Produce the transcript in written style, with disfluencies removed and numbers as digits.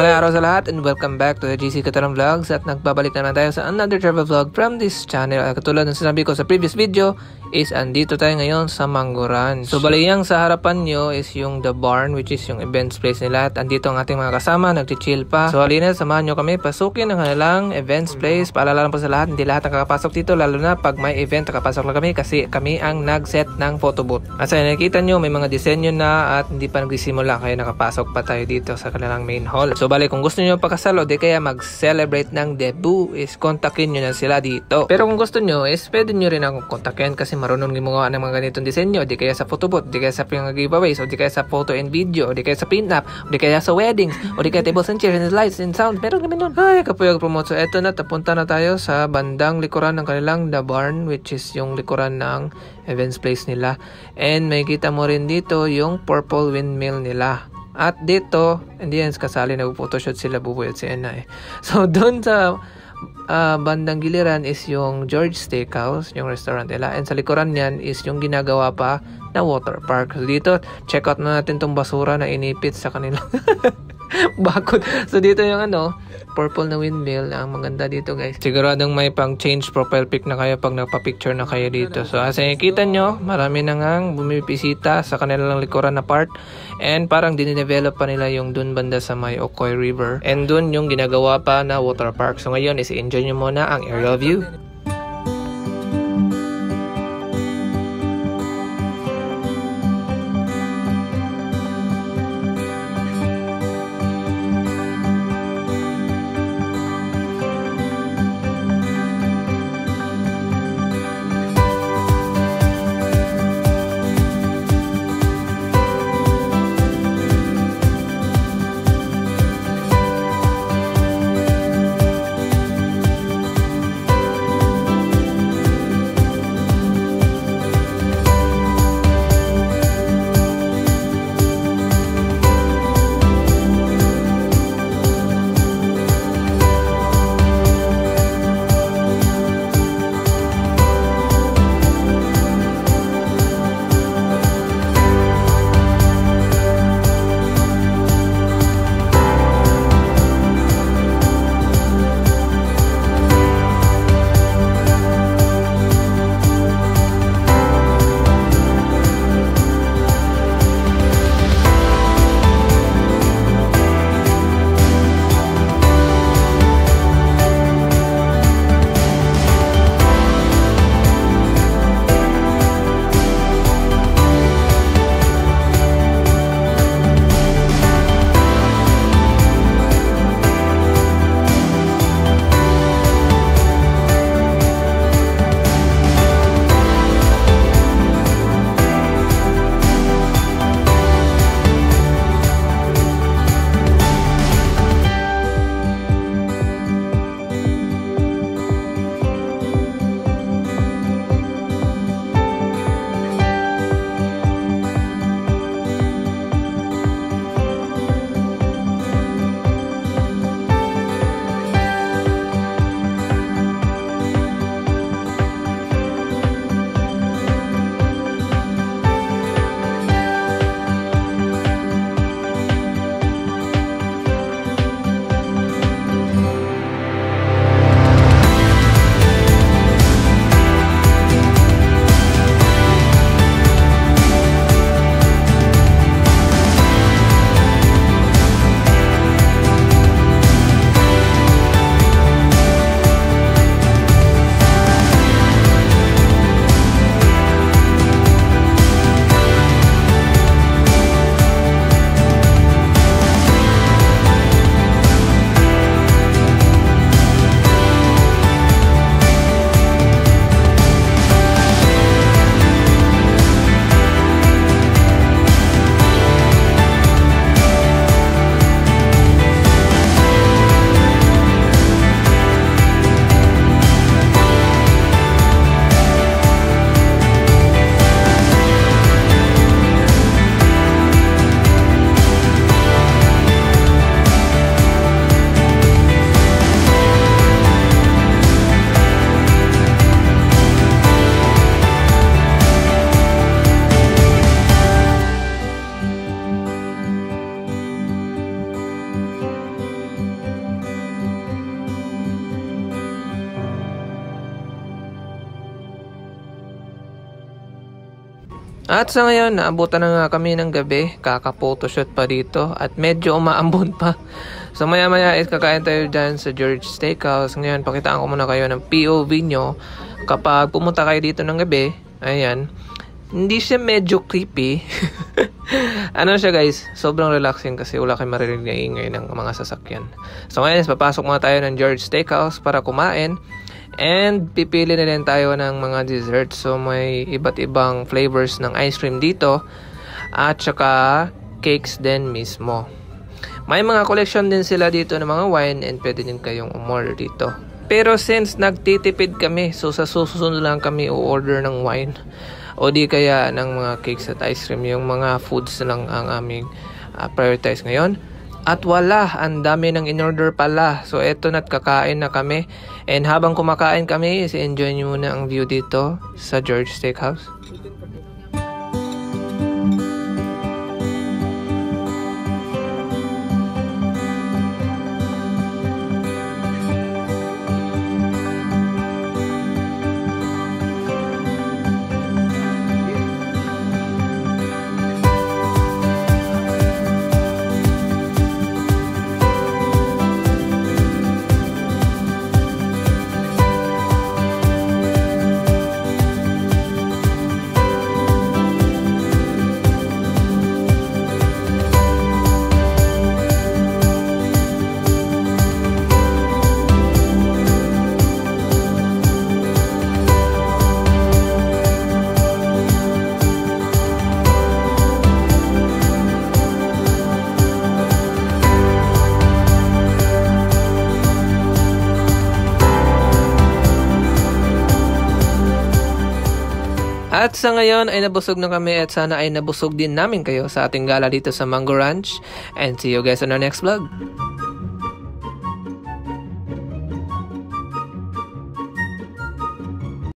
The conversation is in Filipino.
Magandang araw sa lahat and welcome back to the GC Kataram Vlogs at nagbabalik na tayo sa another travel vlog from this channel. Katulad ng sinabi ko sa previous video is andito tayo ngayon sa Manguran. So bali yang sa harapan nyo is yung The Barn, which is yung events place nila, at andito ang ating mga kasama, nagchichill pa. So halina, samahan nyo kami pasukin ang kanilang events place. Paalala lang po sa lahat, hindi lahat nakakapasok dito, lalo na pag may event nakapasok lang kami kasi kami ang nag-set ng photo booth. At sa nakikita nyo may mga disenyo na at hindi pa nagsisimula kaya nakapasok pa tayo dito sa kanilang main hall. So bali kung gusto nyo pakasalo di kaya mag-celebrate ng debut is kontakin nyo na sila dito. Pero kung gusto nyo is pwede nyo rin akong kontakin kasi marunong gumawa ng mga ganitong disenyo, di kaya sa photo booth, di kaya sa giveaways, o di kaya sa photo and video, o di kaya sa pin-up, o di kaya sa weddings, o di kaya tables and chairs and lights and sound. Meron kami nun. Ay, kapuyag promote. So eto na, tapunta na tayo sa bandang likuran ng kanilang The Barn, which is yung likuran ng events place nila. And may kita mo rin dito yung purple windmill nila. At dito, hindi yan kasali, nag-photoshoot sila, Buboy at si Ena eh. So doon sa bandang giliran is yung George Steakhouse, yung restaurant nila, and sa likuran niyan is yung ginagawa pa na water park. So dito, check out na natin tong basura na inipit sa kanila. Bakod. So dito yung purple na windmill. Ang maganda dito guys, siguradong may pang change profile pic na kayo pag nagpa-picture na kayo dito. So as nakikita nyo, marami na ngang bumibisita sa kanilang likuran na part, and parang dinidevelop pa nila yung dun banda sa may Ocoy River, and dun yung ginagawa pa na water park. So ngayon is enjoy nyo muna ang aerial view. At sa ngayon, naabutan na nga kami ng gabi. Kaka-photoshoot pa dito. At medyo umaambon pa. So maya-maya is kakain tayo dyan sa George Steakhouse. Ngayon, pakitaan ko muna kayo ng POV nyo. Kapag pumunta kayo dito ng gabi, ayan, hindi siya medyo creepy. Ano siya guys, sobrang relaxing kasi wala kayong maririnig na ingay ng mga sasakyan. So ngayon, papasok muna tayo ng George Steakhouse para kumain. And pipili na rin tayo ng mga desserts. So may iba't ibang flavors ng ice cream dito. At saka cakes din mismo. May mga collection din sila dito ng mga wine. And pwede din kayong umorder dito. Pero since nagtitipid kami, so sa susunod lang kami u-order ng wine. O di kaya ng mga cakes at ice cream. Yung mga foods lang ang aming prioritize ngayon. At wala, ang dami ng in-order pala. So eto na't kakain na kami. And habang kumakain kami, enjoy nyo muna ang view dito sa George Steakhouse. At sa ngayon ay nabusog na kami at sana ay nabusog din namin kayo sa ating gala dito sa Mango Ranch. And see you guys on our next vlog.